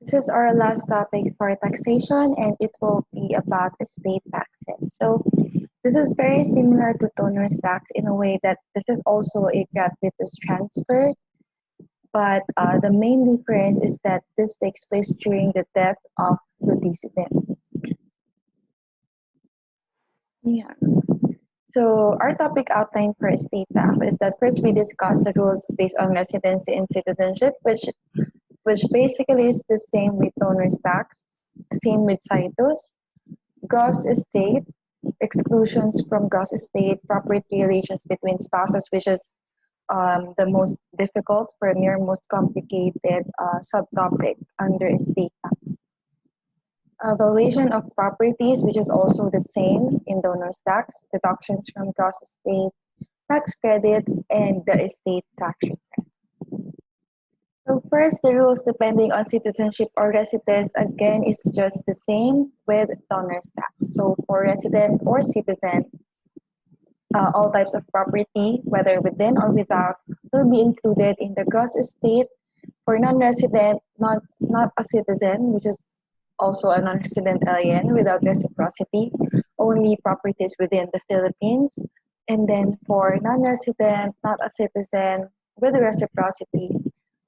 This is our last topic for taxation, and it will be about estate taxes. So this is very similar to owner's tax in a way that this is also a gratuitous transfer, but the main difference is that this takes place during the death of the decedent. Yeah. So our topic outline for estate tax is that first we discuss the rules based on residency and citizenship, which basically is the same with owner's tax, same with situs, gross estate, exclusions from gross estate, property relations between spouses, which is the most difficult, premier, most complicated subtopic under estate tax. Valuation of properties, which is also the same in donors tax, deductions from gross estate, tax credits, and the estate tax return. So first, the rules depending on citizenship or residence, again, is just the same with donors tax. So for resident or citizen, all types of property, whether within or without, will be included in the gross estate. For non-resident, not a citizen, which is also a non-resident alien without reciprocity, only properties within the Philippines. And then for non-resident, not a citizen with reciprocity,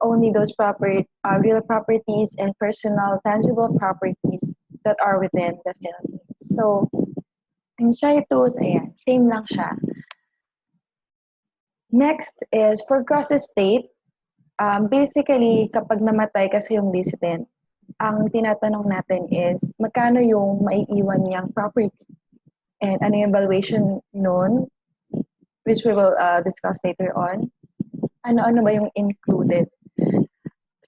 only those real properties and personal tangible properties that are within the Philippines. So, yung situs, ayan, same lang siya. Next is for gross estate. Basically, kapag namatay kasi yung dissident, ang tinatanong natin is magkano yung maiiwan niyang property and ano yung valuation nun, which we will discuss later on. Ano-ano ba yung included?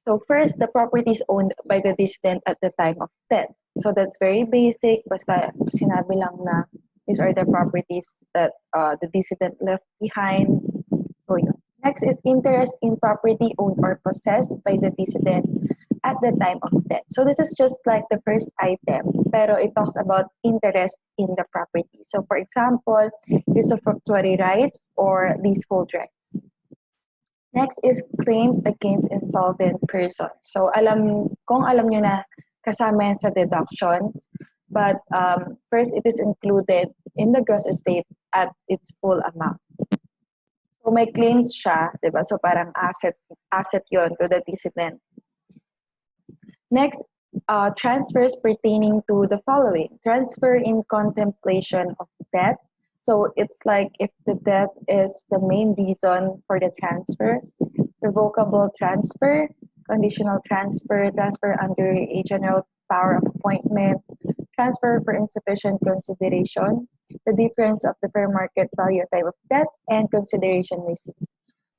So first, the property is owned by the dissident at the time of death. So that's very basic. Basta sinabi lang na these are the properties that the dissident left behind. So yun. Next is interest in property owned or possessed by the dissident at the time of death. So this is just like the first item, pero it talks about interest in the property. So for example, usufructuary rights or leasehold rights. Next is claims against insolvent person. So kung alam nyo na kasama yan sa deductions, but first it is included in the gross estate at its full amount. So may claims siya, di ba? So parang asset yon to the decedent. Next, transfers pertaining to the following. Transfer in contemplation of death. So it's like if the death is the main reason for the transfer. Revocable transfer, conditional transfer, transfer under a general power of appointment, transfer for insufficient consideration, the difference of the fair market value at time of death, and consideration received.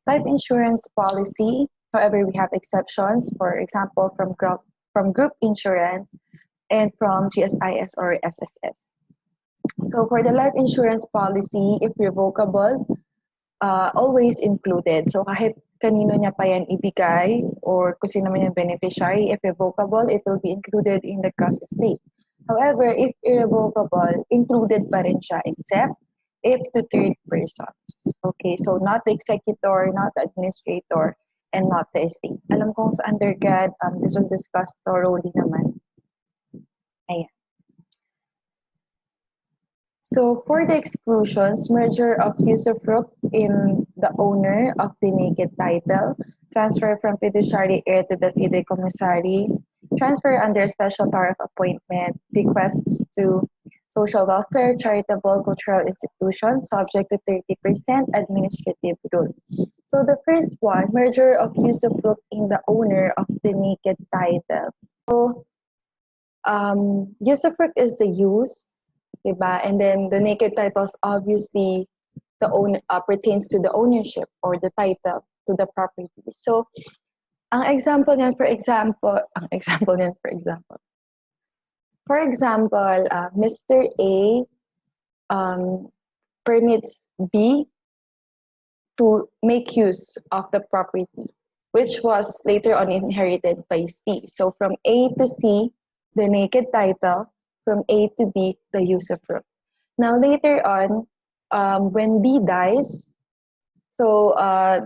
Life insurance policy, however, we have exceptions, for example, from group insurance and from GSIS or SSS. So for the life insurance policy, if revocable, always included. So kahit kanino niya pa yan ibigay or kung sino man yung beneficiary, if revocable, it will be included in the gross estate. However, if irrevocable, included pa rin siya except if to third persons. Okay, so not the executor, not the administrator, and not the estate. Alam kong sa undergrad, this was discussed thoroughly naman. Ayan. So for the exclusions, merger of usufruct in the owner of the naked title, transfer from fiduciary heir to the fideikommissary, transfer under special power of appointment, bequests to social welfare, charitable, cultural institutions, subject to 30% administrative rule. So the first one, merger of usufruct in the owner of the naked title. So usufruct is the use, diba? And then the naked titles obviously the own pertains to the ownership or the title to the property. So ang example niyan for example, For example, Mr. A permits B to make use of the property, which was later on inherited by C. So from A to C, the naked title, from A to B, the usufruct. Now later on, when B dies, so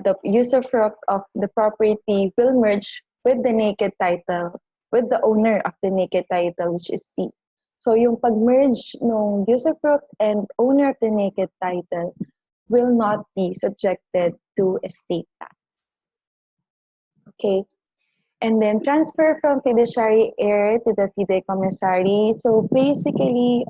the usufruct of the property will merge with the naked title with the owner of the naked title, which is C. So yung pag-merge ng usufruct and owner of the naked title will not be subjected to estate tax. Okay. And then transfer from fiduciary heir to the fideikommissary. So basically,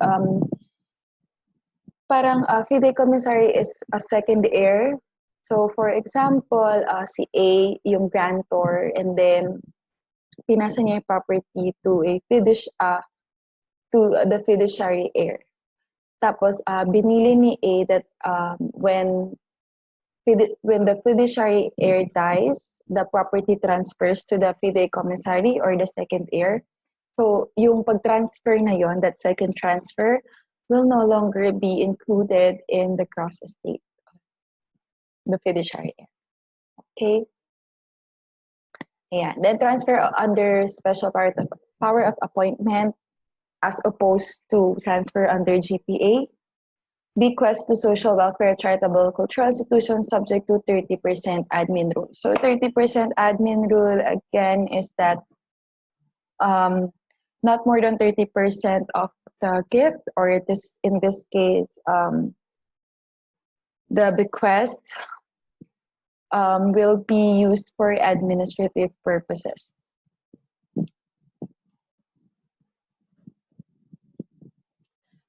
parang fideikommissary is a second heir. So for example, si A, yung grantor, and then pinasa niya yung property to the fiduciary heir. Tapos binili ni A that when the fiduciary heir dies, the property transfers to the fideikommissary or the second heir. So yung pag-transfer na yon, that second transfer, will no longer be included in the gross estate of the fiduciary heir. Okay? Yeah. Then transfer under special power of appointment as opposed to transfer under GPA. Bequest to social welfare charitable cultural institutions subject to 30% admin rule. So 30% admin rule again is that not more than 30% of the gift, or it is in this case the bequest will be used for administrative purposes.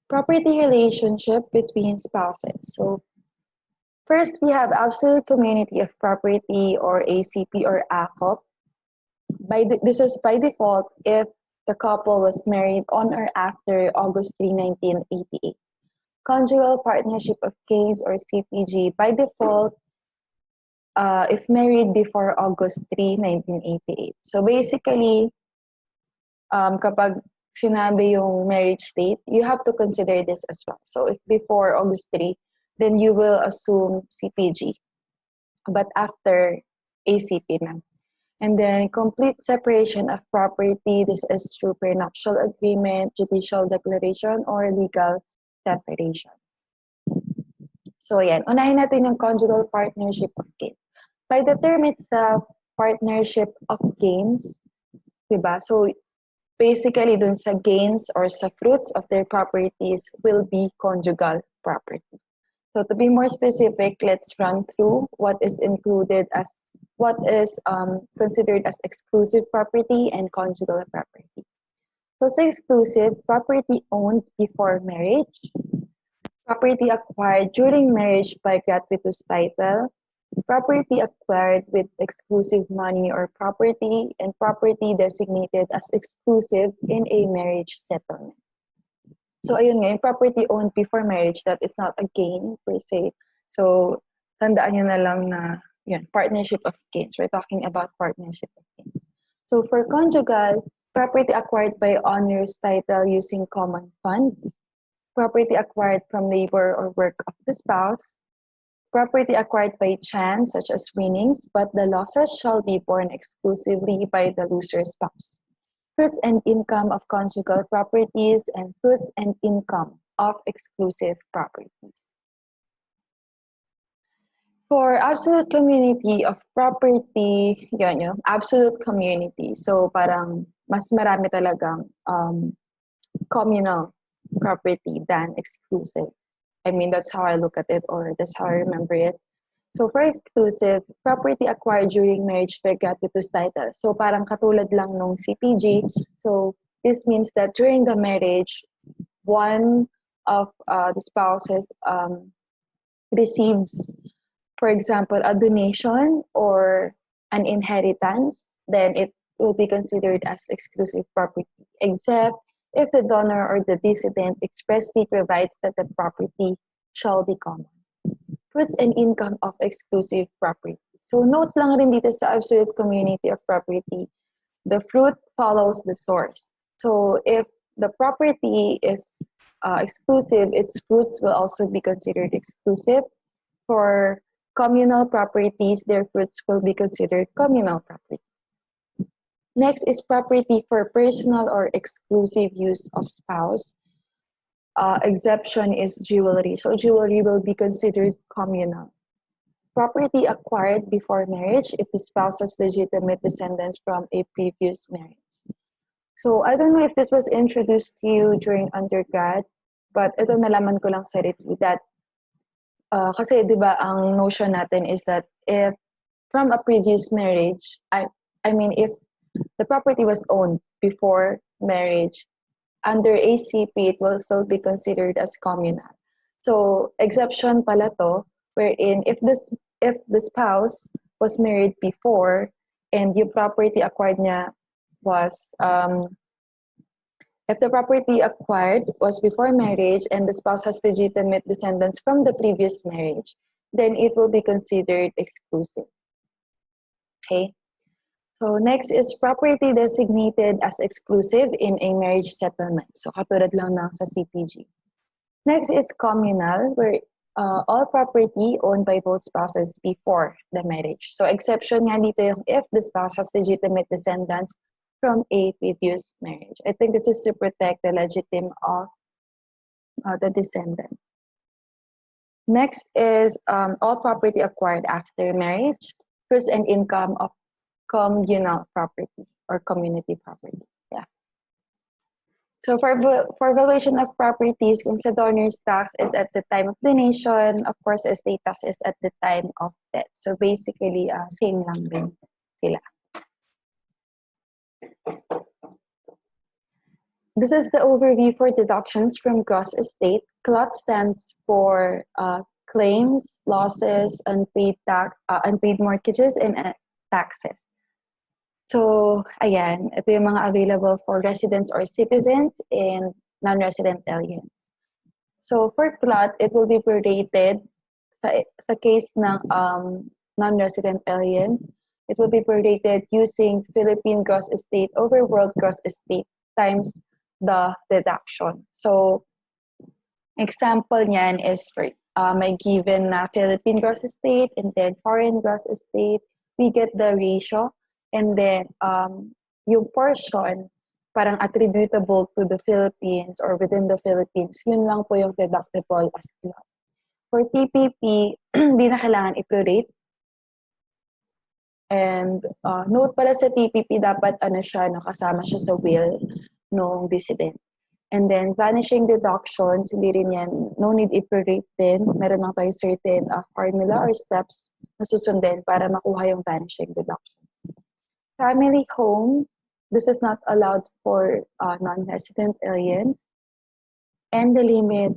Property relationship between spouses. So first, we have absolute community of property, or ACP or ACOP. This is by default if the couple was married on or after August 3, 1988. Conjugal partnership of gains, or CPG, by default if married before August 3, 1988. So basically, kapag sinabi yung marriage date, you have to consider this as well. So if before August 3, then you will assume CPG. But after, ACP na. And then complete separation of property. This is through prenuptial agreement, judicial declaration, or legal separation. So yan, unahin natin yung conjugal partnership of gains. By the term itself, partnership of gains, diba? So basically dun sa gains or sa fruits of their properties will be conjugal property. So to be more specific, let's run through what is considered as exclusive property and conjugal property. So sa exclusive, property owned before marriage, property acquired during marriage by gratuitous title, property acquired with exclusive money or property, and property designated as exclusive in a marriage settlement. So ayun nga, yung property owned before marriage, that is not a gain per se. So tandaan nyo na lang na yun, partnership of gains. We're talking about partnership of gains. So for conjugal, property acquired by owner's title using common funds, property acquired from labor or work of the spouse, property acquired by chance, such as winnings, but the losses shall be borne exclusively by the loser's spouse. Fruits and income of conjugal properties, and fruits and income of exclusive properties. For absolute community of property, yun yung absolute community. So parang mas marami talagang communal property than exclusive. I mean, that's how I look at it, or that's how I remember it. So for exclusive, property acquired during marriage by gratuitous title. So parang katulad lang nung CPG. So this means that during the marriage, one of the spouses receives, for example, a donation or an inheritance, then it will be considered as exclusive property, except if the donor or the decedent expressly provides that the property shall be common. Fruits and income of exclusive property. So note lang rin dito sa absolute community of property, the fruit follows the source. So if the property is exclusive, its fruits will also be considered exclusive. For communal properties, their fruits will be considered communal property. Next is property for personal or exclusive use of spouse. Exception is jewelry. So jewelry will be considered communal. Property acquired before marriage if the spouse has legitimate descendants from a previous marriage. So I don't know if this was introduced to you during undergrad, but ito nalaman ko lang sa RIT that kasi 'di ba ang notion natin is that if from a previous marriage, I mean if the property was owned before marriage, under ACP it will still be considered as communal. So exception pala to, wherein if the spouse was married before and yung property acquired niya was if the property acquired was before marriage and the spouse has legitimate descendants from the previous marriage, then it will be considered exclusive. Okay? So next is property designated as exclusive in a marriage settlement. So katulad lang ng sa CPG. Next is communal, where all property owned by both spouses before the marriage. So exception nga dito yung if the spouse has legitimate descendants from a previous marriage. I think this is to protect the legitime of the descendant. Next is all property acquired after marriage, fruits and income of communal property or community property. Yeah. So for valuation of properties, kung sa donor's tax is at the time of donation, of course, estate tax is at the time of death. So basically, same lang din sila. This is the overview for deductions from gross estate. CLOT stands for claims, losses, unpaid mortgages, and taxes. So, ayan, ito yung mga available for residents or citizens and non-resident aliens. So, for CLOT, it will be prorated sa case ng non-resident aliens. It will be prorated using Philippine gross estate over world gross estate times the deduction. So, example niyan is for may given na Philippine gross estate and then foreign gross estate, we get the ratio. And then, yung portion, parang attributable to the Philippines or within the Philippines, yun lang po yung deductible as CLOT. For TPP, hindi na kailangan i-prorate. And note pala sa TPP, dapat kasama siya sa will ng dissident. And then, vanishing deductions, hindi rin yan, no need i-prorate din. Meron lang tayo certain formula or steps na susundin para makuha yung vanishing deductions. Family home, this is not allowed for non-resident aliens. And the limit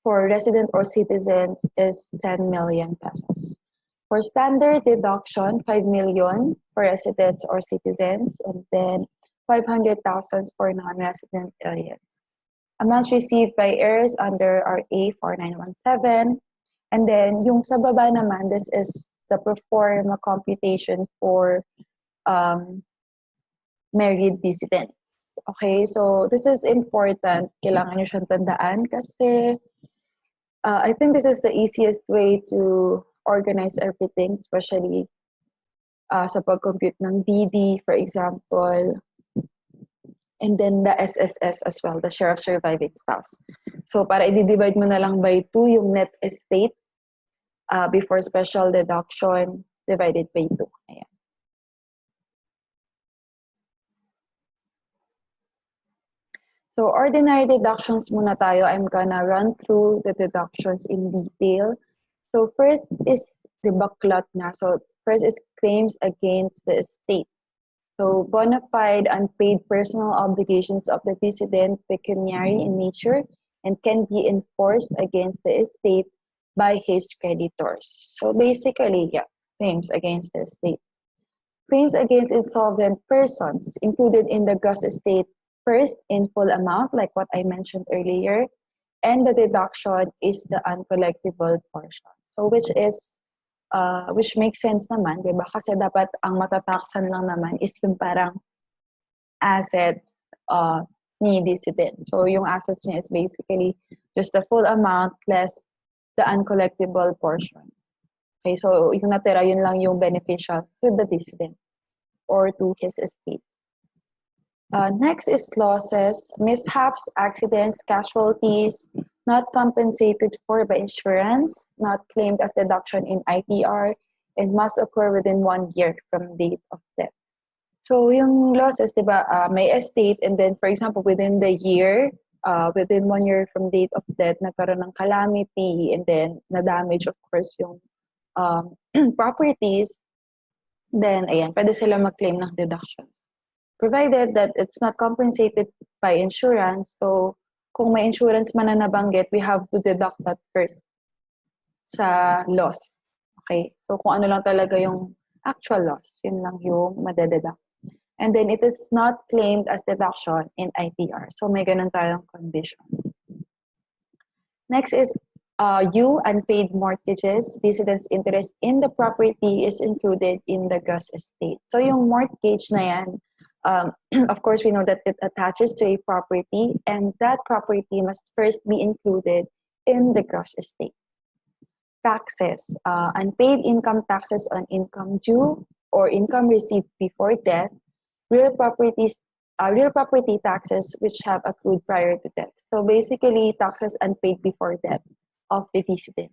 for resident or citizens is 10 million pesos. For standard deduction, 5 million for residents or citizens, and then 500,000 for non-resident aliens. Amounts received by heirs under RA 4917. And then, yung sa baba naman, this is the pro forma computation for married dissidents. Okay, so this is important. Kailangan nyo siyang tandaan kasi I think this is the easiest way to organize everything, especially sa pag-compute ng DD, for example, and then the SSS as well, the share of surviving spouse. So para i-divide mo na lang by 2 yung net estate before special deduction divided by 2. Ayan. So ordinary deductions muna tayo. I'm gonna run through the deductions in detail. So first is the CLOT na. So first is claims against the estate. So bona fide unpaid personal obligations of the decedent pecuniary in nature and can be enforced against the estate by his creditors. So basically, yeah, claims against the estate. Claims against insolvent persons included in the gross estate first in full amount, like what I mentioned earlier, and the deduction is the uncollectible portion. So which makes sense naman, di ba? Kasi dapat ang matataksan lang naman is yung parang asset ni decedent. So yung assets niya is basically just the full amount less the uncollectible portion. Okay, so yung natira, yun lang yung beneficial to the decedent or to his estate. Next is losses, mishaps, accidents, casualties, not compensated for by insurance, not claimed as deduction in ITR, and must occur within 1 year from date of death. So yung losses, di ba, may estate and then for example, within the year, within 1 year from date of death, nagkaroon ng calamity and then na-damage of course yung properties, then ayan, pwede sila mag-claim ng deductions. Provided that it's not compensated by insurance, so kung may insurance man na nabanggit, we have to deduct that first sa loss. Okay? So kung ano lang talaga yung actual loss, yun lang yung madededuct. And then it is not claimed as deduction in ITR. So may ganun tayong condition. Next is unpaid mortgages, decedent's interest in the property is included in the gross estate. So yung mortgage na yan, of course we know that it attaches to a property and that property must first be included in the gross estate. Taxes, unpaid income taxes on income due or income received before death, real property taxes which have accrued prior to death. So basically, taxes unpaid before death of the decedent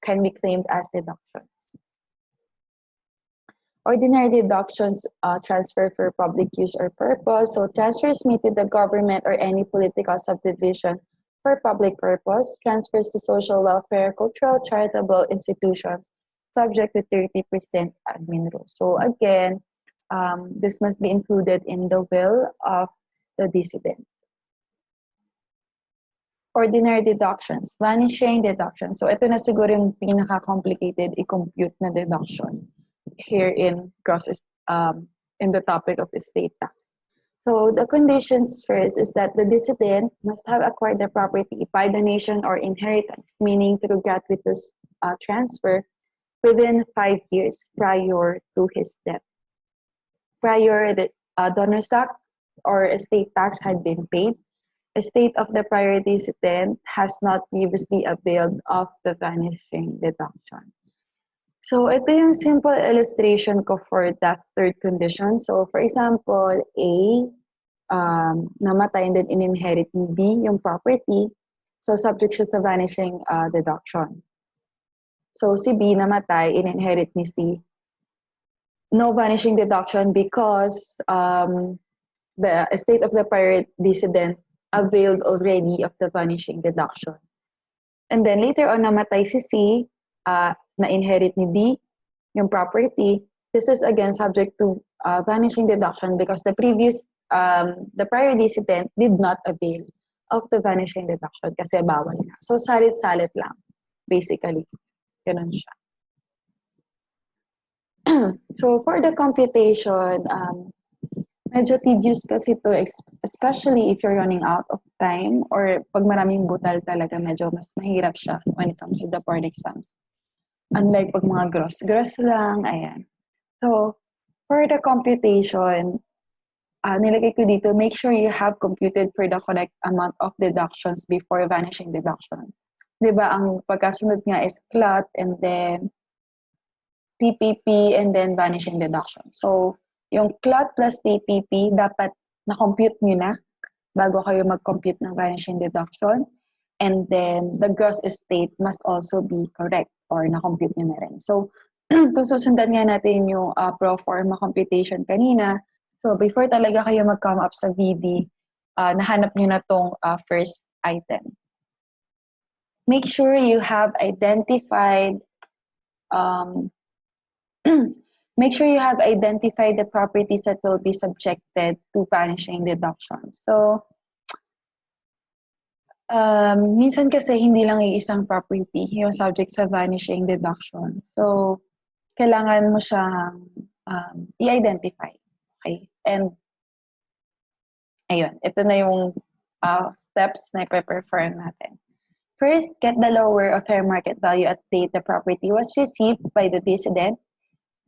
can be claimed as deductions. Ordinary deductions transfer for public use or purpose. So transfers made to the government or any political subdivision for public purpose, transfers to social welfare, cultural, charitable institutions, subject to 30% admin rule. So again, this must be included in the will of the decedent. Ordinary deductions, vanishing deduction. So ito na siguro yung pinaka-complicated i-compute na deduction here in in the topic of estate tax. So the conditions first is that the decedent must have acquired the property by donation or inheritance, meaning through gratuitous transfer within 5 years prior to his death. Prior the donor stock or estate tax had been paid, estate of the prior decedent has not previously availed of the vanishing deduction. So ito yung simple illustration ko for that third condition. So for example, A, namatay and then in-inherit ni B yung property. So subject siya sa vanishing deduction. So si B namatay, in-inherit ni C. No vanishing deduction because the estate of the prior decedent availed already of the vanishing deduction. And then later on, namatay si C, na-inherit ni B yung property. This is again subject to vanishing deduction because the prior decedent did not avail of the vanishing deduction kasi bawal na. So salit-salit lang, basically. Ganun siya. So for the computation, medyo tedious kasi to, especially if you're running out of time or pag maraming butal talaga, medyo mas mahirap siya when it comes to the board exams. Unlike pag mga gross lang, ayan. So for the computation, nilagay ko dito, make sure you have computed for the correct amount of deductions before vanishing deduction. Diba, ang pagkasunod nga is CLOT and then TPP and then vanishing deduction. So, yung CLOT plus TPP, dapat na-compute nyo na bago kayo mag-compute ng vanishing deduction. And then, the gross estate must also be correct or na-compute nyo na rin. So, kung susundan nga natin yung pro forma computation kanina, so before talaga kayo mag-come up sa VD, nahanap nyo na tong first item. Make sure you have identified make sure you have identified the properties that will be subjected to vanishing deduction. So, minsan kasi hindi lang iisang property yung subject sa vanishing deduction. So, kailangan mo siyang i-identify. Okay? And, ayun, ito na yung steps na i-perform natin. First, get the lower of fair market value at date the property was received by the decedent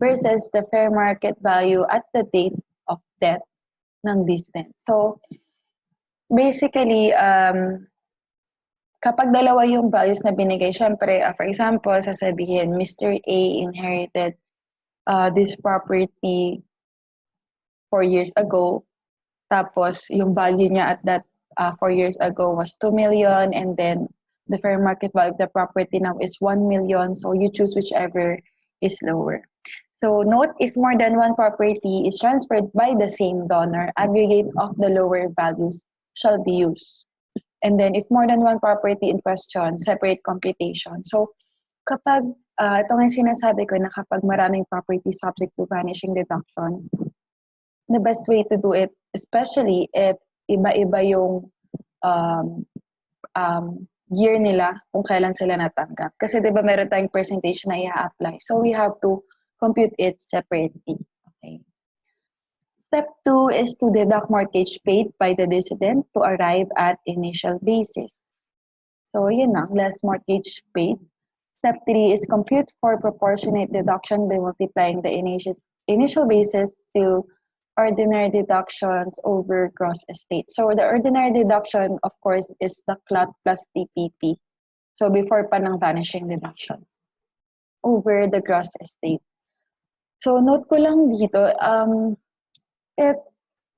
versus the fair market value at the date of death ng decedent. So, basically, kapag dalawa yung values na binigay, syempre, for example, sasabihin, Mr. A inherited this property 4 years ago. Tapos, yung value niya at that 4 years ago was 2 million and then the fair market value of the property now is 1 million. So, you choose whichever is lower. So note, if more than one property is transferred by the same donor, aggregate of the lower values shall be used. And then if more than one property in question, separate computation. So kapag, ito nga yung sinasabi ko na kapag maraming property subject to vanishing deductions, the best way to do it, especially if iba-iba yung um, year nila kung kailan sila natanggap. Kasi 'di ba meron tayong percentage na i-apply. So we have to compute it separately. Okay. Step 2 is to deduct mortgage paid by the decedent to arrive at initial basis. So yun lang, less mortgage paid. Step 3 is compute for proportionate deduction by multiplying the initial basis to ordinary deductions over gross estate. So the ordinary deduction, of course, is the CLOT plus TPP. So before pa ng vanishing deductions over the gross estate. So note ko lang dito, if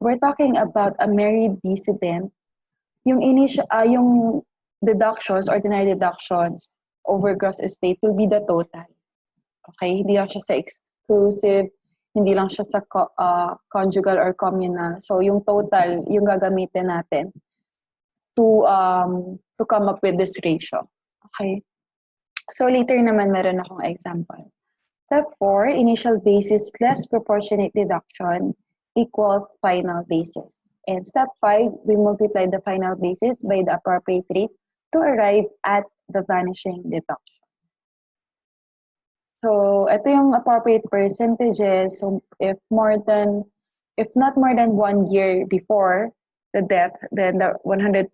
we're talking about a married decedent, yung yung deductions, ordinary deductions over gross estate will be the total. Okay, hindi lang siya sa exclusive, hindi lang siya sa conjugal or communal. So yung total, yung gagamitin natin to come up with this ratio. Okay. So later naman meron akong example. Step 4, initial basis less proportionate deduction equals final basis. And step 5, we multiply the final basis by the appropriate rate to arrive at the vanishing deduction. So, ito yung appropriate percentages. So, if not more than 1 year before the death, then the 100%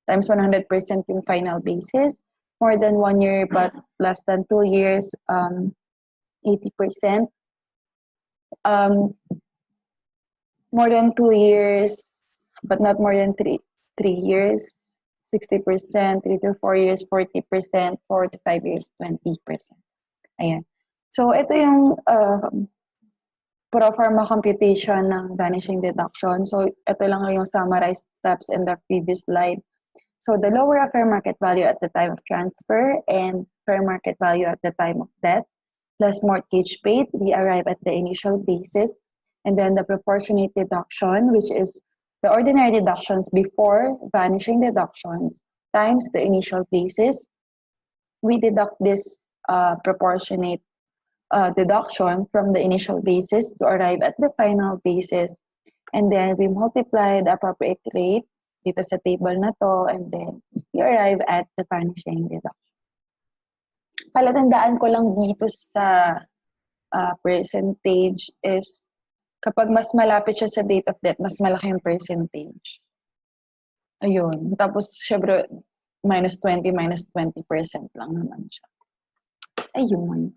times 100% yung final basis. More than 1 year but less than 2 years, 80%. More than 2 years but not more than 3 years, 60%, 3 to 4 years, 40%, 4 to 5 years, 20%. Ayan. So, ito yung pro forma computation ng vanishing deduction. So, ito lang yung summarized steps in the previous slide. So, the lower of fair market value at the time of transfer and fair market value at the time of death, less mortgage paid, we arrive at the initial basis. And then the proportionate deduction, which is the ordinary deductions before vanishing deductions times the initial basis. We deduct this proportionate deduction from the initial basis to arrive at the final basis. And then we multiply the appropriate rate dito sa table na to, and then we arrive at the vanishing deduction. Palatandaan ko lang dito sa percentage is kapag mas malapit siya sa date of death, mas malaki yung percentage. Ayun. Tapos, syempre, minus 20% lang naman siya. Ayun.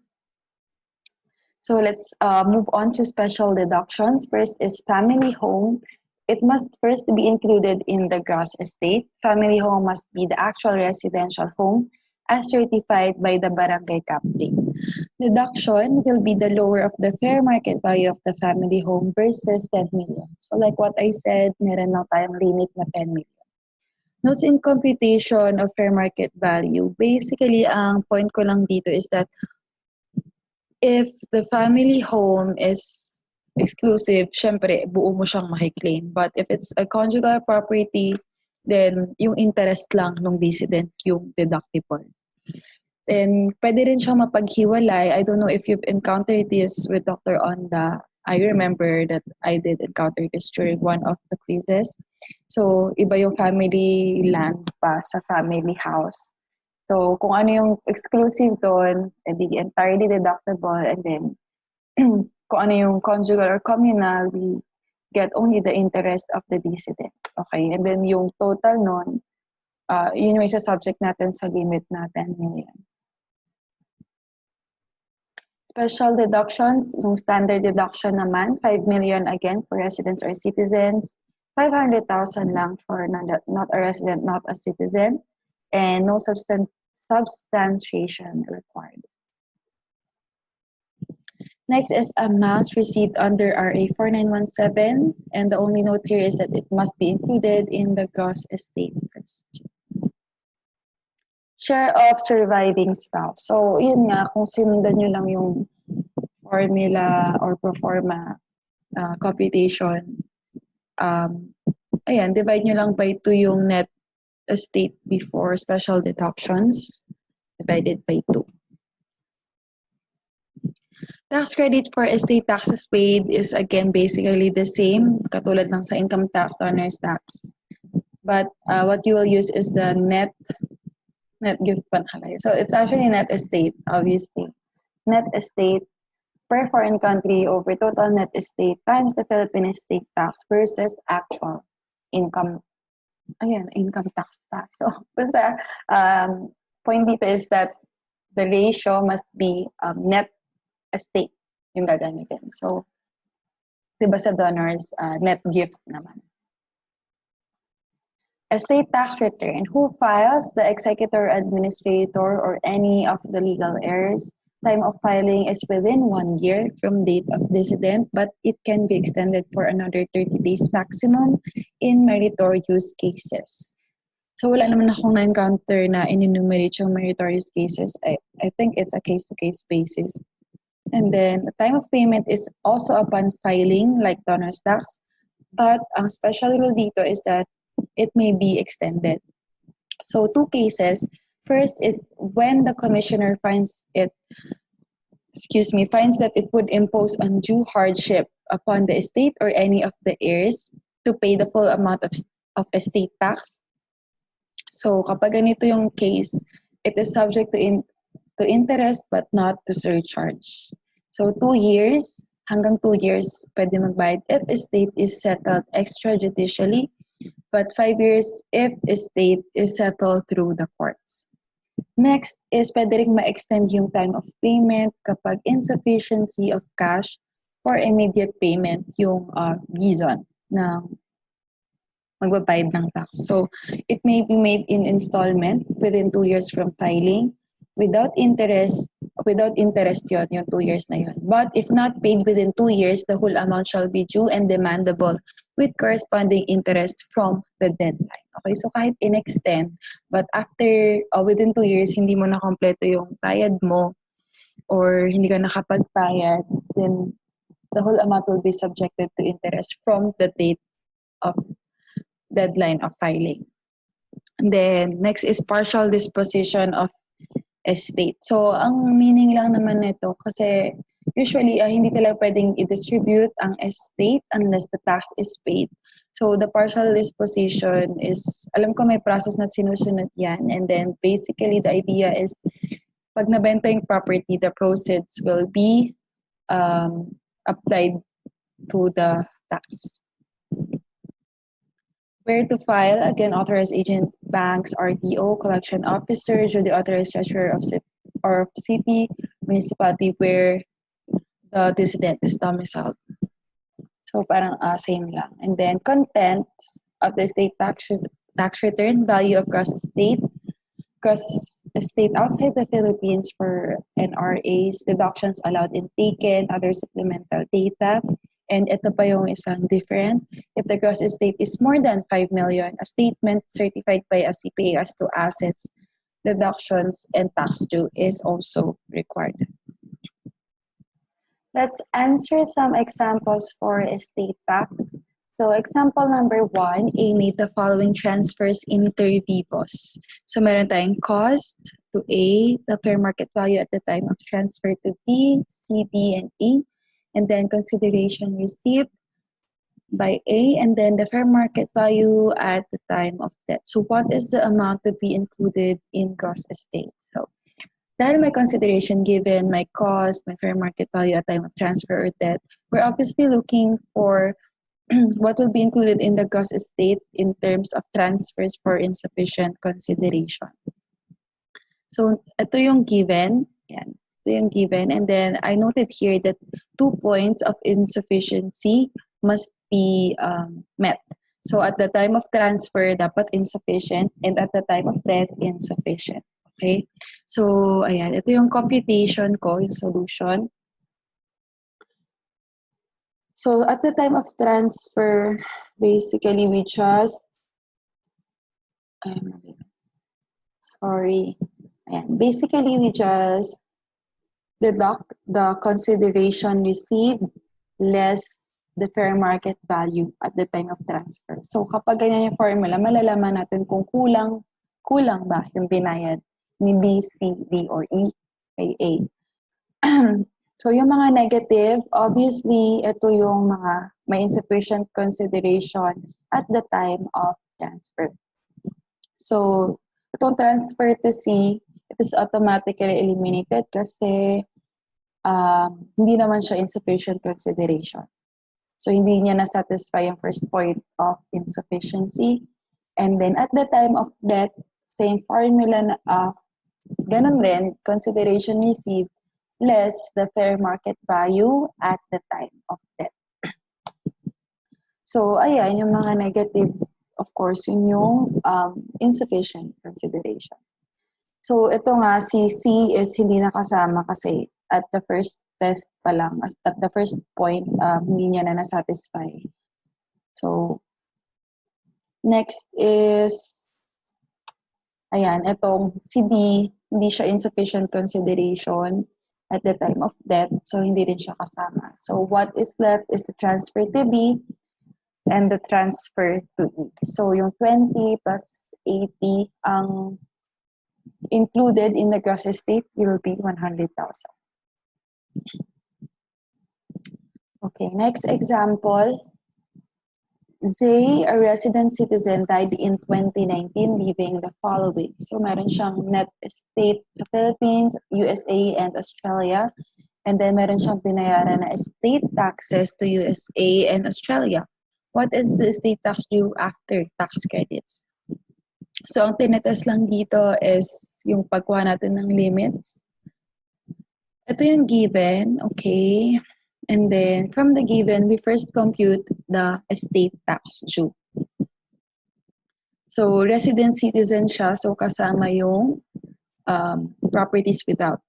So let's move on to special deductions. First is family home. It must first be included in the gross estate. Family home must be the actual residential home as certified by the barangay captain. Deduction will be the lower of the fair market value of the family home versus 10 million. So like what I said, meron lang tayong limit na 10 million. Notes in computation of fair market value, basically, ang point ko lang dito is that if the family home is exclusive, syempre, buo mo siyang makiklaim. But if it's a conjugal property, then yung interest lang ng decedent yung deductible. Then, pwede rin siyang mapaghiwalay. I don't know if you've encountered this with Dr. Onda. I remember that I did encounter this during one of the quizzes. So, iba yung family land pa sa family house. So, kung ano yung exclusive doon, edi entirely deductible, and then kung ano yung conjugal or communal, we get only the interest of the decedent. Okay? And then yung total nun, yun yung isa subject natin sa limit natin ngayon. Special deductions, yung standard deduction naman, 5 million again for residents or citizens, 500,000 lang for not a resident, not a citizen, and no substantiation required. Next is amounts received under RA 4917, and the only note here is that it must be included in the gross estate first. Share of surviving spouse. So, yun nga, kung sinundan nyo lang yung formula or pro forma computation, ayan, divide nyo lang by 2 yung net estate before special deductions, divided by 2. Tax credit for estate taxes paid is again basically the same, katulad ng sa income tax, owner's tax. But what you will use is the net gift pa nakalagay. So it's actually net estate, obviously. Net estate per foreign country over total net estate times the Philippine estate tax versus actual income. Ayan, income tax pa. So, basta, point dito is that the ratio must be net estate yung gagamitin. So, diba sa donors, net gift naman. Estate tax return. Who files? The executor, administrator, or any of the legal heirs. Time of filing is within 1 year from date of decedent, but it can be extended for another 30 days maximum in meritorious cases. So wala naman akong na-encounter na in-enumerate yung meritorious cases. I think it's a case-to-case basis. And then, the time of payment is also upon filing, like donors tax. But ang special rule dito is that it may be extended. So 2 cases. First is when the commissioner finds that it would impose undue hardship upon the estate or any of the heirs to pay the full amount of estate tax. So kapag ganito yung case, it is subject to interest but not to surcharge. So 2 years, hanggang 2 years pwede magbayad if estate is settled extrajudicially, but 5 years if estate is settled through the courts. Next is pwede rin ma-extend yung time of payment kapag insufficiency of cash for immediate payment yung reason ng magbabayad ng tax. So, it may be made in installment within 2 years from filing. Without interest yun, yung 2 years na yun. But if not paid within 2 years, the whole amount shall be due and demandable with corresponding interest from the deadline. Okay, so kahit in-extend, but after, within 2 years, hindi mo na kompleto yung bayad mo or hindi ka nakapagbayad, then the whole amount will be subjected to interest from the date of deadline of filing. And then, next is partial disposition of estate. So, ang meaning lang naman nito, kasi usually, hindi talaga pwedeng i-distribute ang estate unless the tax is paid. So, the partial disposition is, alam ko may process na sinusunod yan. And then, basically, the idea is, pag nabenta yung property, the proceeds will be applied to the tax. Where to file? Again, authorized agent, banks, RTO, collection officer, duly authorized treasurer of city, municipality where the decedent is domiciled. So parang same lang. And then contents of the state tax return, value of gross estate outside the Philippines for NRAs, deductions allowed and taken, other supplemental data. And ito pa yung isang different. If the gross estate is more than 5 million, a statement certified by a CPA as to assets, deductions, and tax due is also required. Let's answer some examples for estate tax. So example number 1, A made the following transfers inter vivos. So meron tayong cost to A, the fair market value at the time of transfer to B, C, D, and E. And then consideration received by A, and then the fair market value at the time of death. So what is the amount to be included in gross estate? So dahil may consideration given, my cost, my fair market value at time of transfer or death, we're obviously looking for what will be included in the gross estate in terms of transfers for insufficient consideration. So ito yung given. Yan. Yung given, and then I noted here that 2 points of insufficiency must be met. So at the time of transfer, dapat insufficient, and at the time of death, insufficient. Okay? So, ayan, ito yung computation ko, yung solution. So at the time of transfer, basically we just, basically we just deduct the consideration received less the fair market value at the time of transfer. So kapag ganyan yung formula, malalaman natin kung kulang ba yung binayad ni B, C, D, or E kay A. So yung mga negative, obviously, ito yung mga may insufficient consideration at the time of transfer. So itong transfer to C, it is automatically eliminated kasi hindi naman siya insufficient consideration. So, hindi niya na-satisfy yung first point of insufficiency. And then, at the time of death, same formula na, ganun rin, consideration received less the fair market value at the time of death. So, ayan, yung mga negative, of course, yun yung insufficient consideration. So, ito nga, si C is hindi nakasama kasi at the first test pa lang, at the first point, hindi niya na nasatisfy. So, next is, ayan, itong si D, hindi siya insufficient consideration at the time of death, so hindi rin siya kasama. So, what is left is the transfer to B and the transfer to E. So, yung 20 plus 80, ang included in the gross estate will be 100,000. Okay, next example. Zay, a resident citizen, died in 2019, leaving the following. So, meron siyang net estate sa Philippines, USA, and Australia. And then, meron siyang binayaran na estate taxes to USA and Australia. What is the estate tax due after tax credits? So, ang tinetest lang dito is yung pagkuha natin ng limits. Ito yung given, okay? And then, from the given, we first compute the estate tax due. So, resident citizen siya, so kasama yung properties without.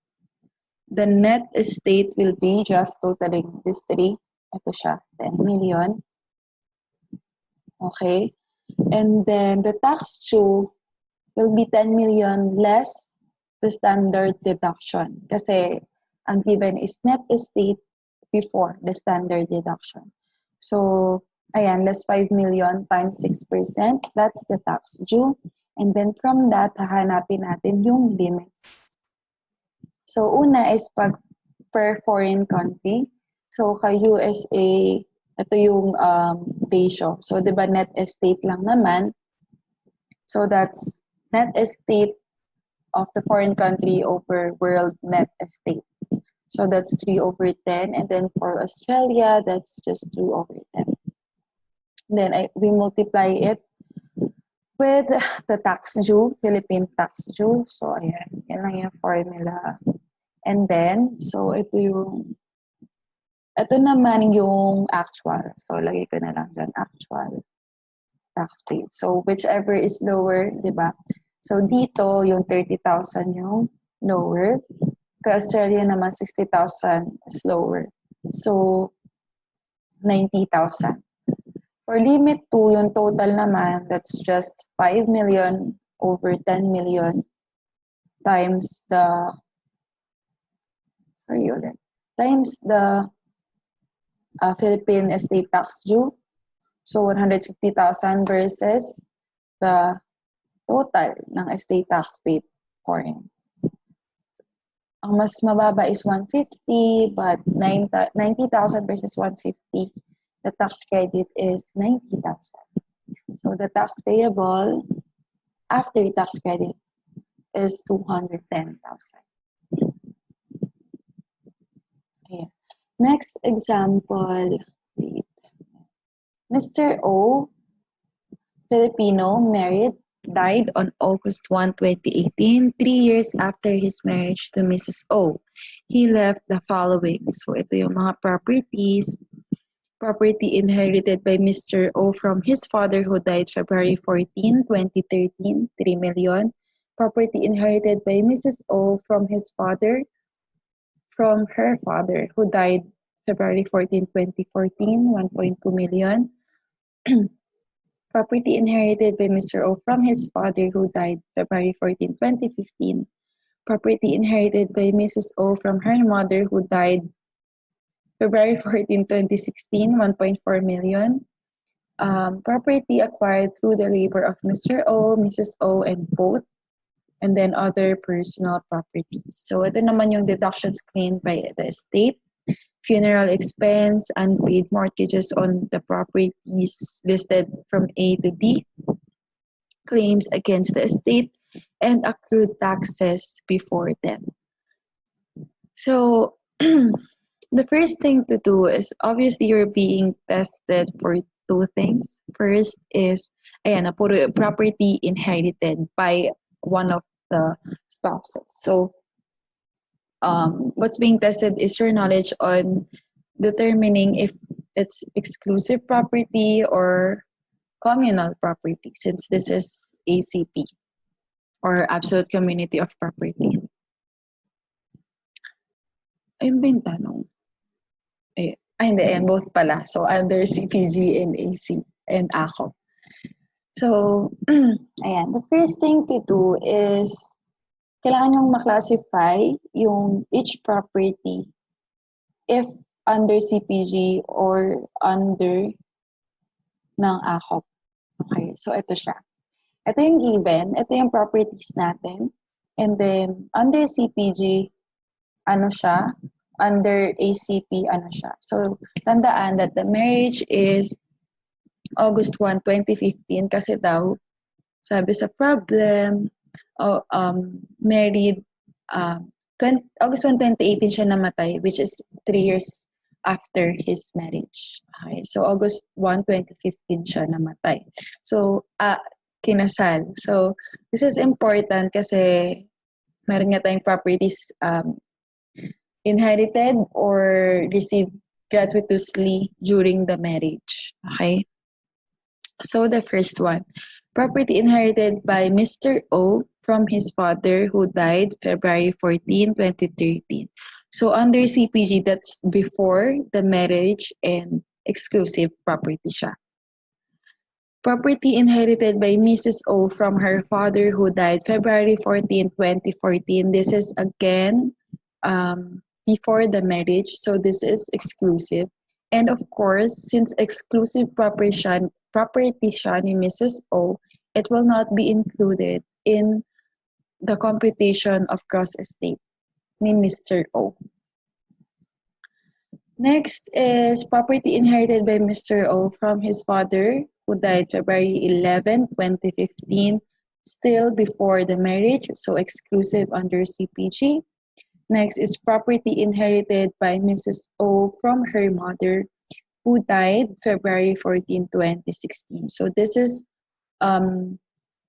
The net estate will be just totaling these three. Ito siya, 10 million. Okay? And then, the tax due will be 10 million less the standard deduction. Kasi, ang given is net estate before the standard deduction. So, ayan, less 5 million times 6%, that's the tax due. And then from that, hahanapin natin yung limits. So, una is pag per foreign country. So, kay USA, ito yung ratio. So, di ba net estate lang naman. So, that's net estate of the foreign country over world net estate. So that's 3/10. And then for Australia, that's just 2/10. Then we multiply it with the tax due, Philippine tax due. So ayan, yan lang yung formula. And then, so ito naman yung actual. So lagay ko na lang dyan, actual tax paid. So whichever is lower, di ba? So dito, yung 30,000 yung lower. Kay Australia naman, 60,000 is lower. So, 90,000. For limit 2, yung total naman, that's just 5 million over 10 million times the, times the Philippine estate tax due. So, 150,000 versus the total ng estate tax paid foreign. Ang mas mababa is 150, but 90,000 versus 150, the tax credit is 90,000. So the tax payable after tax credit is 210,000. Okay. Next example, Mr. O, Filipino, married, died on August 1, 2018, 3 years after his marriage to Mrs. O. He left the following. So, ito yung mga properties. Property inherited by Mr. O from his father who died February 14, 2013, 3 million. Property inherited by Mrs. O from his father, from her father who died February 14, 2014, 1.2 million. Property inherited by Mr. O from his father who died February 14, 2015, property inherited by Mrs. O from her mother who died February 14, 2016, 1.4 million. Property acquired through the labor of Mr. O, Mrs. O, and both, and then other personal property. So ito naman yung deductions claimed by the estate, funeral expense, unpaid mortgages on the properties listed from A to D, claims against the estate, and accrued taxes before death. So the first thing to do is obviously you're being tested for two things. First is, ayan, property inherited by one of the spouses. So what's being tested is your knowledge on determining if it's exclusive property or communal property, since this is ACP or absolute community of property. Ayun ba yung tanong? Hindi, both pala. So, under CPG and AC and ACO. So, ayan. The first thing to do is, kailangan yung maklasify yung each property if under CPG or under ng ACO. Okay, so ito siya. Ito yung given, ito yung properties natin. And then, under CPG, ano siya? Under ACP, ano siya? So, tandaan that the marriage is August 1, 2015 kasi daw, sabi sa problem, married, August 1, 2018 siya namatay, which is 3 years after his marriage. Okay, so August 1, 2015 siya namatay. So, kinasal. So, this is important kasi meron nga tayong properties inherited or received gratuitously during the marriage. Okay? So the first one, property inherited by Mr. O from his father who died February 14, 2013. So under CPG, that's before the marriage and exclusive property siya. Property inherited by Mrs. O from her father who died February 14, 2014. This is again before the marriage, so this is exclusive. And of course, since exclusive property siya ni Mrs. O, it will not be included in the computation of gross estate ni Mr. O. Next is property inherited by Mr. O from his father who died February 11, 2015, still before the marriage, so exclusive under CPG. Next is property inherited by Mrs. O from her mother who died February 14, 2016. So this is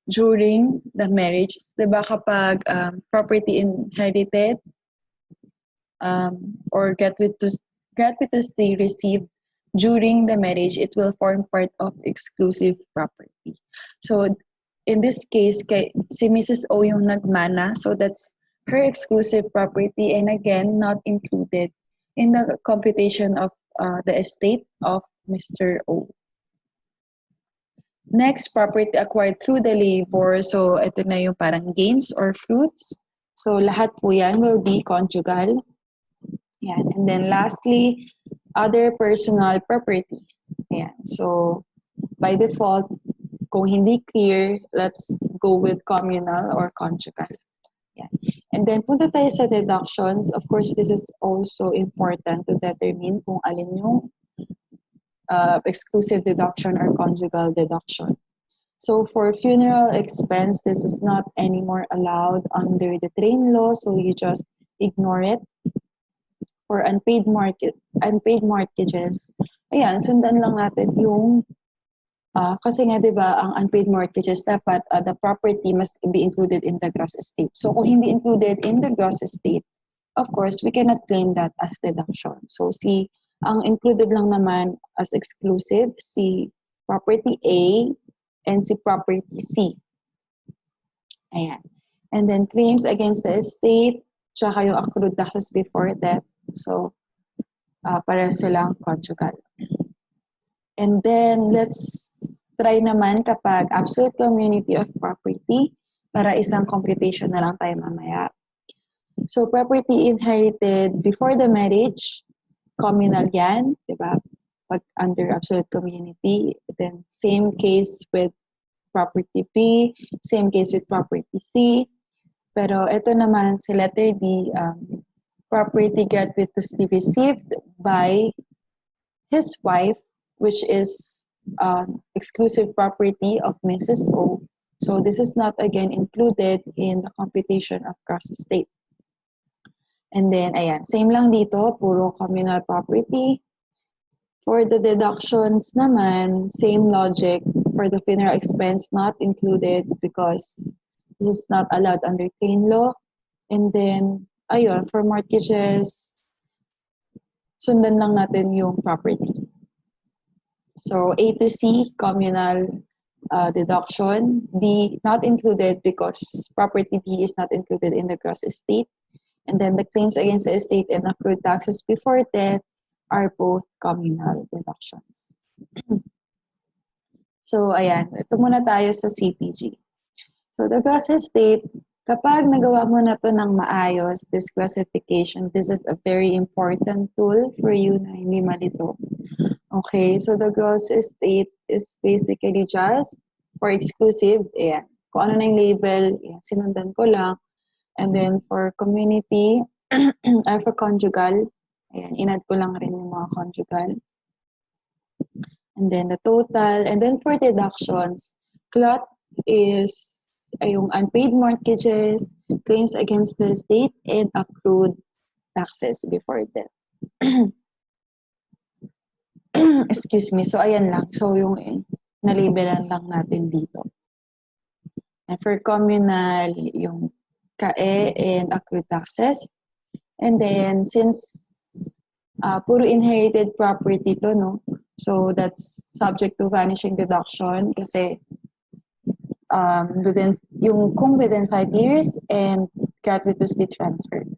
during the marriage. Diba kapag property inherited or gratuitously received during the marriage, it will form part of exclusive property. So in this case, si Mrs. O yung nagmana, so that's her exclusive property and again not included in the computation of the estate of Mr. O. Next, property acquired through the labor. So ito na yung parang gains or fruits. So lahat po yan will be conjugal. Yan. And then lastly, other personal property. Yan. So by default, kung hindi clear, let's go with communal or conjugal. Yeah. And then punta tayo sa deductions. Of course, this is also important to determine kung alin yung exclusive deduction or conjugal deduction. So for funeral expense, this is not anymore allowed under the train law, so you just ignore it. For unpaid mortgages, ayan, sundan lang natin yung kasi nga, di ba, ang unpaid mortgages, dapat the property must be included in the gross estate. So, kung hindi included in the gross estate, of course, we cannot claim that as deduction. So, ang included lang naman as exclusive, si property A and si property C. Ayan. And then, claims against the estate, tsaka yung accrued taxes before death. So, para silang conjugal. And then, let's try naman kapag absolute community of property para isang computation na lang tayo mamaya. So property inherited before the marriage, communal yan, di ba? Pag under absolute community, then same case with property B, same case with property C. Pero ito naman si letter D, property gratuitously received by his wife, which is exclusive property of Mrs. O. So this is not again included in the computation of gross estate. And then, ayan, same lang dito, puro communal property. For the deductions naman, same logic. For the funeral expense, not included because this is not allowed under Kane law. And then, ayun, for mortgages, sundan lang natin yung property. So, A to C, communal deduction. D, not included because property D is not included in the gross estate. And then the claims against the estate and accrued taxes before death are both communal deductions. So, ayan. Ito muna tayo sa CPG. So, the gross estate, kapag nagawa mo na to ng maayos, this classification, this is a very important tool for you na hindi malito. Okay, so the gross estate is basically just for exclusive, ayan. Kung ano na yung label, ayan, sinundan ko lang. And then for community, or for conjugal, ayan, inad ko lang rin yung mga conjugal. And then the total, and then for deductions, CLOT is yung unpaid mortgages, claims against the estate, and accrued taxes before death. Excuse me. So, ayan lang. So, yung nalabelan lang natin dito. And for communal, yung KAE and accrued taxes. And then, since puro inherited property to, no? So, that's subject to vanishing deduction kasi kung within 5 years and gratuitously transferred.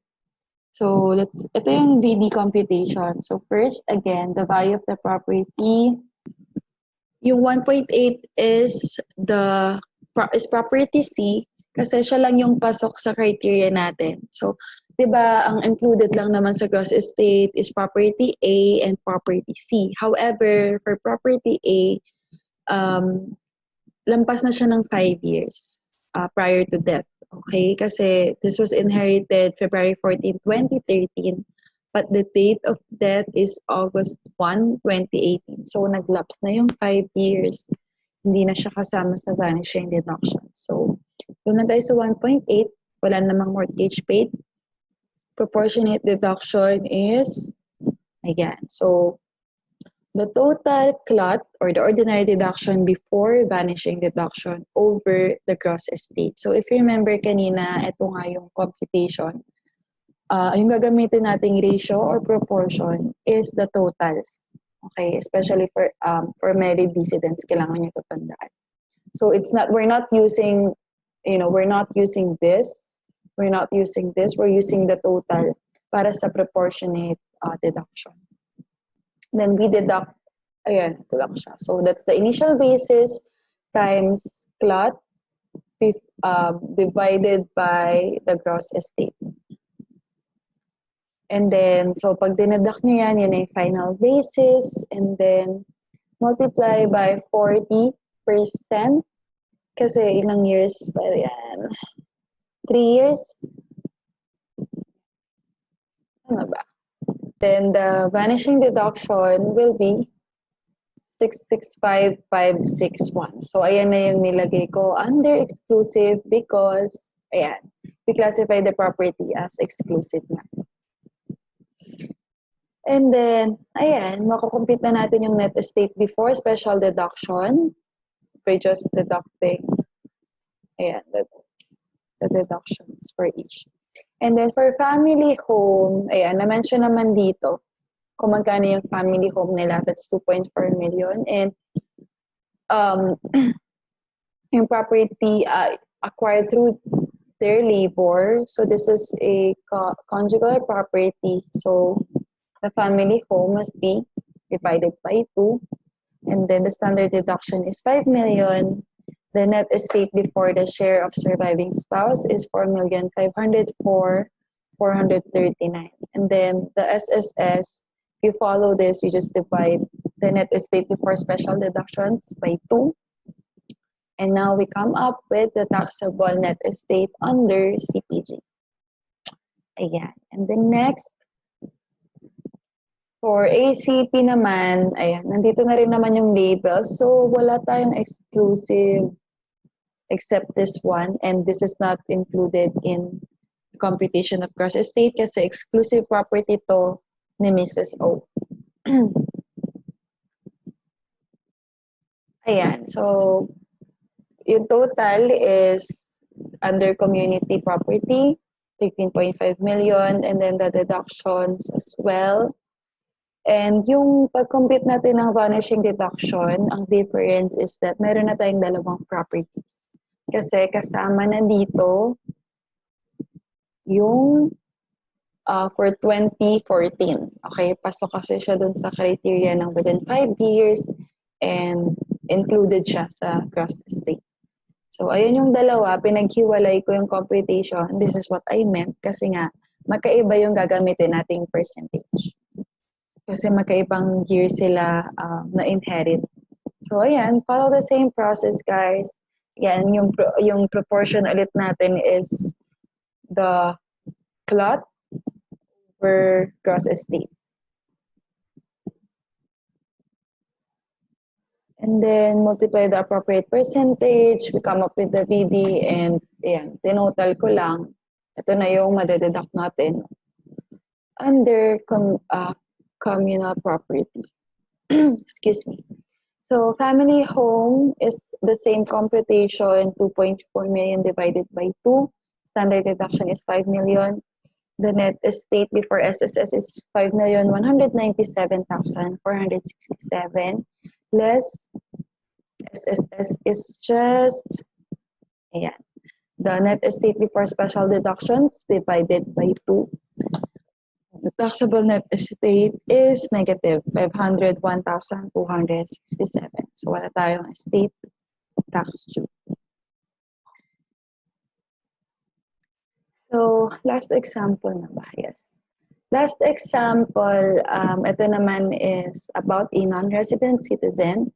So, ito yung VD computation. So, first, again, the value of the property. Yung 1.8 is property C kasi siya lang yung pasok sa criteria natin. So, di ba, ang included lang naman sa gross estate is property A and property C. However, for property A, lampas na siya ng 5 years prior to death. Okay? Kasi this was inherited February 14, 2013, but the date of death is August 1, 2018. So, naglapse na yung 5 years. Hindi na siya kasama sa vanishing deduction. So, doon na tayo sa 1.8. Wala namang mortgage paid. Proportionate deduction is, ayan. So, the total CLOT or the ordinary deduction before vanishing deduction over the gross estate. So, if you remember kanina, ito nga yung computation. Yung gagamitin nating ratio or proportion is the totals. Okay, especially for married residents, kailangan nyo ito tandaan. So we're not using this. We're not using this. We're using the total para sa proportionate deduction. Then we deduct, ayan, ito lang siya. So that's the initial basis times CLOT divided by the gross estate. And then, so pag dineduct nyo yan, yun ay final basis. And then, multiply by 40%. Kasi ilang years ba yan? 3 years? Ano ba? Then, the vanishing deduction will be 665,561. So, ayan na yung nilagay ko under exclusive because, ayan, we classify the property as exclusive na. And then, ayan, makukompute na natin yung net estate before special deduction. By just deducting, ayan, the deductions for each. And then for family home, ayan, na-mention naman dito kung magkano yung family home nila. That's 2.4 million. And yung property acquired through their labor. So this is a conjugal property. So the family home must be divided by 2. And then the standard deduction is 5 million. The net estate before the share of surviving spouse is 4,504,000. 439. And then the SSS, if you follow this, you just divide the net estate before special deductions by 2. And now we come up with the taxable net estate under CPG. Ayan. And then next, for ACP naman, ayan, nandito na rin naman yung label. So, wala tayong exclusive except this one. And this is not included in computation of gross estate kasi exclusive property to ni Mrs. O. Ayan. So, yung total is under community property, 13.5 million, and then the deductions as well. And yung pag-compute natin ng vanishing deduction, ang difference is that meron na tayong dalawang properties. Kasi kasama na dito yung for 2014. Okay, pasok kasi siya dun sa criteria ng within 5 years and included siya sa gross estate. So, ayun yung dalawa, pinaghiwalay ko yung computation. This is what I meant kasi nga, magkaiba yung gagamitin nating percentage. Kasi magkaibang year sila na-inherit. So, ayan, follow the same process, guys. Yan, yung proportion ulit natin is the clot per gross estate. And then, multiply the appropriate percentage, we come up with the VD, and ayan, tinotal ko lang. Ito na yung madededuct natin under communal property. Excuse me. So, family home is the same computation, 2.4 million divided by 2. Standard deduction is 5 million. The net estate before SSS is 5,197,467. Less SSS is just, ayan, the net estate before special deductions divided by 2. The taxable net estate is negative 501,267. So, wala tayong estate tax due. So, last example na ba? Yes. Last example, ito naman is about a non-resident citizen.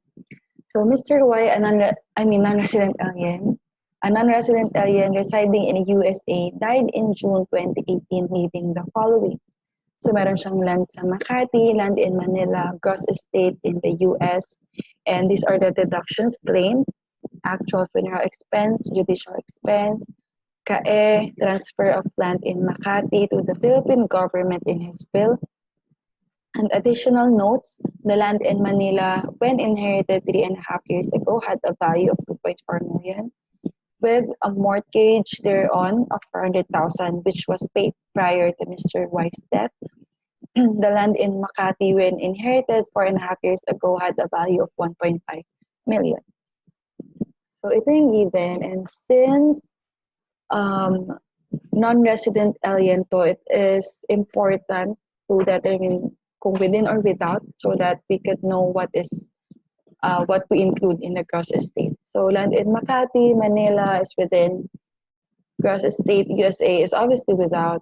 So, Mr. Y, non-resident alien, a non-resident alien residing in the USA died in June 2018, leaving the following. So, meron siyang land sa Makati, land in Manila, gross estate in the US, and these are the deductions claimed: actual funeral expense, judicial expense, CAE, transfer of land in Makati to the Philippine government in his will, and additional notes: the land in Manila, when inherited 3.5 years ago, had a value of 2.4 million, with a mortgage thereon of 400,000, which was paid prior to Mr. Y's death. The land in Makati, when inherited 4.5 years ago, had a value of 1.5 million. So ito yung given, and since non-resident alien to, it is important to determine kung within or without, so that we could know what we include in the gross estate. So land in Makati, Manila is within. Gross estate USA is obviously without.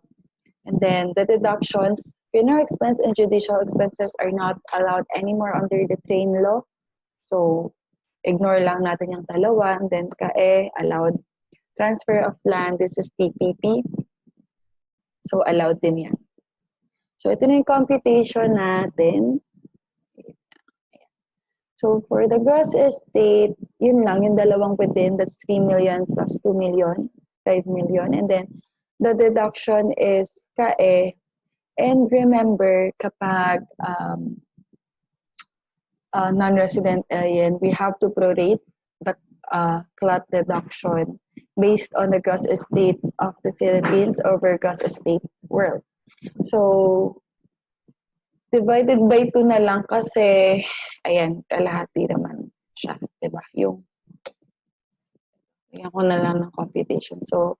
And then the deductions, funeral expense and judicial expenses are not allowed anymore under the train law. So ignore lang natin yung dalawa. And then CAE, allowed. Transfer of land, this is TPP. So, allowed din yan. So, ito na yung computation natin. So, for the gross estate, yun lang, yung dalawang within, that's 3 million plus 2 million, 5 million. And then, the deduction is CAE. And remember, kapag non-resident alien, we have to prorate the CLOT deduction based on the gross estate of the Philippines over gross estate world. So, divided by 2 na lang kasi, ayan, kalahati naman siya, diba? Yung ko na lang ng computation. So,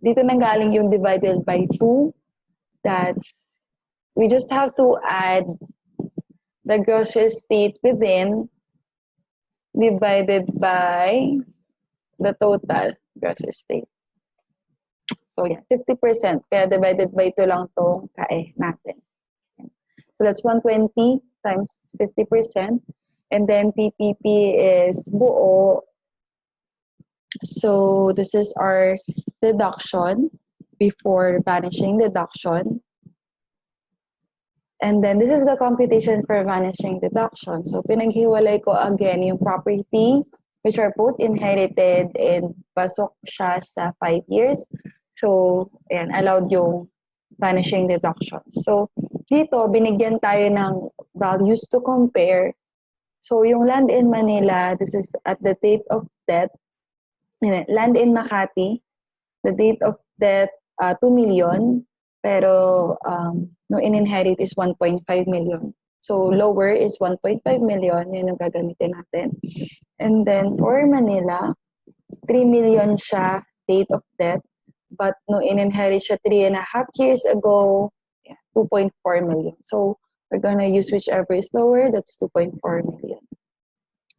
dito nanggaling yung divided by 2. That's, we just have to add the gross estate within divided by the total gross estate. So yeah, 50%. Kaya divided by 2 lang tong kae natin. So that's 120 times 50%. And then PPP is buo. So this is our deduction before vanishing deduction. And then this is the computation for vanishing deduction. So pinaghiwalay ko again yung property which are both inherited and pasok siya sa 5 years. So, ayan, allowed yung vanishing deduction. So, dito, binigyan tayo ng values to compare. So, yung land in Manila, this is at the date of death. Land in Makati, the date of death, 2 million. Pero, no in-inherit is 1.5 million. So, lower is 1.5 million. Yun yung gagamitin natin. And then, for Manila, 3 million siya, date of death. But no in-inherit siya 3.5 years ago, 2.4 million. So, we're gonna use whichever is lower, that's 2.4 million.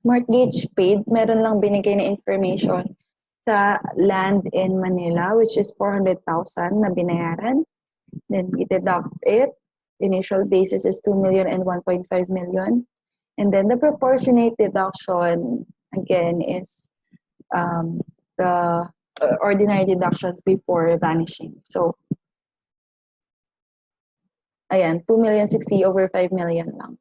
Mortgage paid, meron lang binigay na information sa land in Manila, which is 400,000 na binayaran. Then we deduct it. Initial basis is 2 million and 1.5 million. And then the proportionate deduction, again, is the ordinary deductions before vanishing. So, ayan, 2,060,000 over 5 million lang.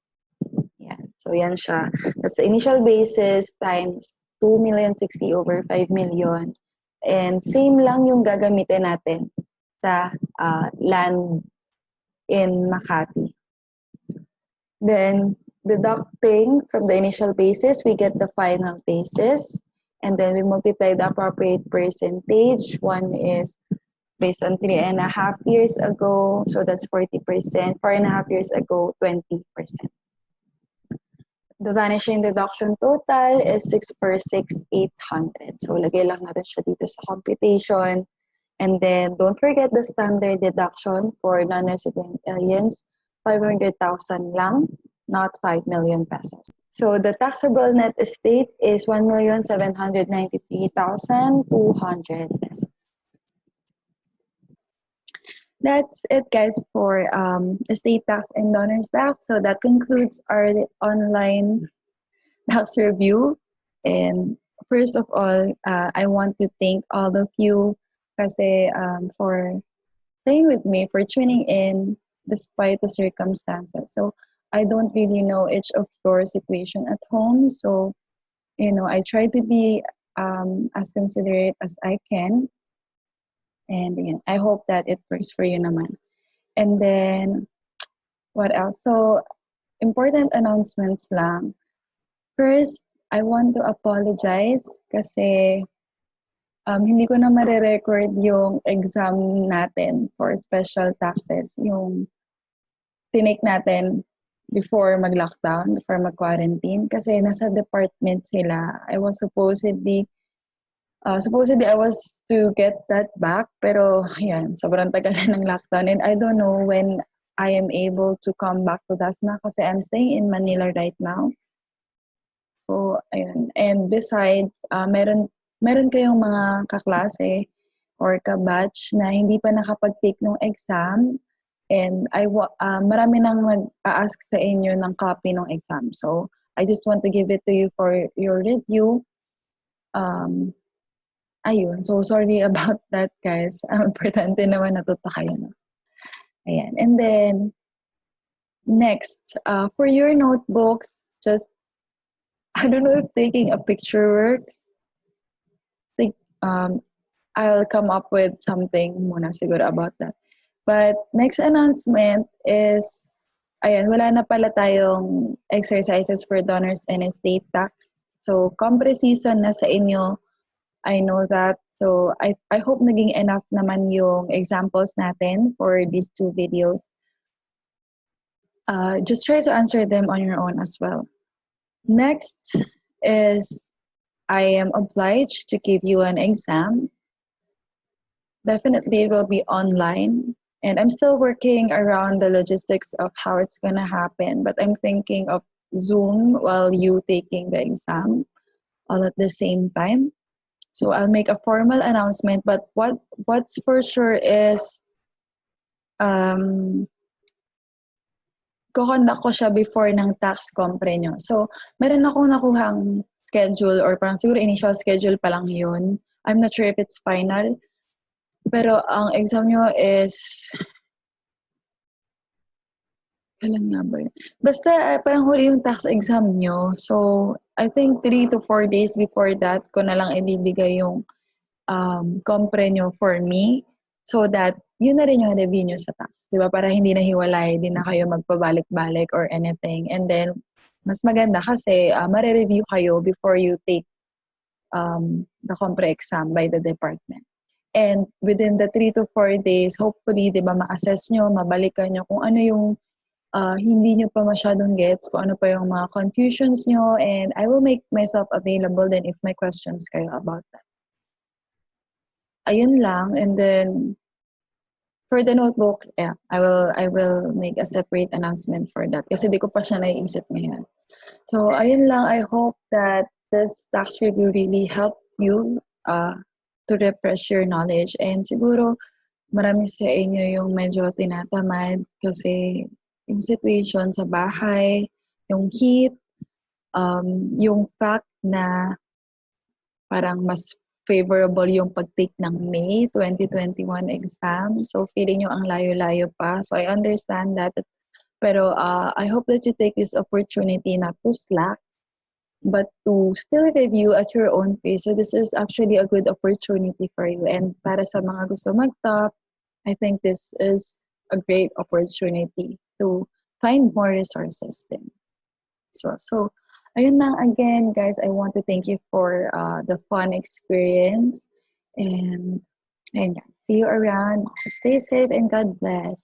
Yan. So, yan siya. That's the initial basis times 2,060,000 over 5 million. And same lang yung gagamitin natin sa land in Makati. Then, deducting from the initial basis, we get the final basis. And then we multiply the appropriate percentage. One is based on 3.5 years ago, so that's 40%. 4.5 years ago, 20%. The vanishing deduction total is 6 per 6, 800. So, lagay lang natin siya dito sa computation. And then, don't forget the standard deduction for non-resident aliens, 500,000 lang, not 5 million pesos. So, the taxable net estate is 1,793,200 pesos. That's it, guys, for estate tax and donors tax. So, that concludes our online tax review. And first of all, I want to thank all of you kasi for staying with me, for tuning in despite the circumstances. So I don't really know each of your situation at home. So, I try to be as considerate as I can. And I hope that it works for you naman. And then, what else? So, important announcements lang. First, I want to apologize kasi hindi ko na mare-record yung exam natin for special taxes. Yung tinake natin before mag-lockdown, before mag-quarantine. Kasi nasa department sila. I was supposedly I was to get that back. Pero, yan, sobrang tagal na ng lockdown. And I don't know when I am able to come back to Dasma kasi I'm staying in Manila right now. So, ayun. And besides, meron kayong mga kaklase or kabatch na hindi pa nakapag-take ng exam. And marami nang nag-ask sa inyo ng copy ng exam. So, I just want to give it to you for your review. Ayun. So, sorry about that, guys. Importante naman natuto kayo. No? Ayan. And then, next, for your notebooks, just I don't know if taking a picture works. I'll come up with something muna siguro about that. But next announcement is, ayan, wala na pala tayong exercises for donors and estate tax. So, compre season na sa inyo. I know that. So, I hope naging enough naman yung examples natin for these 2 videos. Just try to answer them on your own as well. Next is, I am obliged to give you an exam. Definitely it will be online. And I'm still working around the logistics of how it's going to happen. But I'm thinking of Zoom while you taking the exam all at the same time. So I'll make a formal announcement, but what's for sure is um, ko-conduct ko siya before ng tax compre nyo. So, meron akong nakuhang schedule or parang siguro initial schedule pa lang yun. I'm not sure if it's final. Pero ang exam nyo is kailan nga ba yun? Basta parang huli yung tax exam nyo. So, I think 3 to 4 days before that ko na lang ibibigay yung compre nyo for me so that yun na rin yung review nyo sa tax. Diba? Para hindi na hiwalay, hindi na kayo magpabalik-balik or anything. And then, mas maganda kasi mare-review kayo before you take the compre exam by the department. And within the 3 to 4 days, hopefully, di ba, ma-assess nyo, mabalikan nyo kung ano yung hindi nyo pa masyadong gets, kung ano pa yung mga confusions nyo, and I will make myself available then if may questions kayo about that. Ayun lang, and then for the notebook, yeah, I will make a separate announcement for that kasi di ko pa siya naiisip ngayon. So, ayun lang, I hope that this tax review really helped you to refresh your knowledge, and siguro marami sa inyo yung medyo tinatamad kasi yung situation sa bahay, yung heat, yung fact na parang mas favorable yung pag-take ng May 2021 exam. So, feeling nyo ang layo-layo pa. So, I understand that. Pero I hope that you take this opportunity not to slack, but to still review at your own pace. So, this is actually a good opportunity for you. And para sa mga gusto mag-top, I think this is a great opportunity to find more resources then. So ayun lang again, guys. I want to thank you for the fun experience. And ayun nga, see you around. Stay safe and God bless.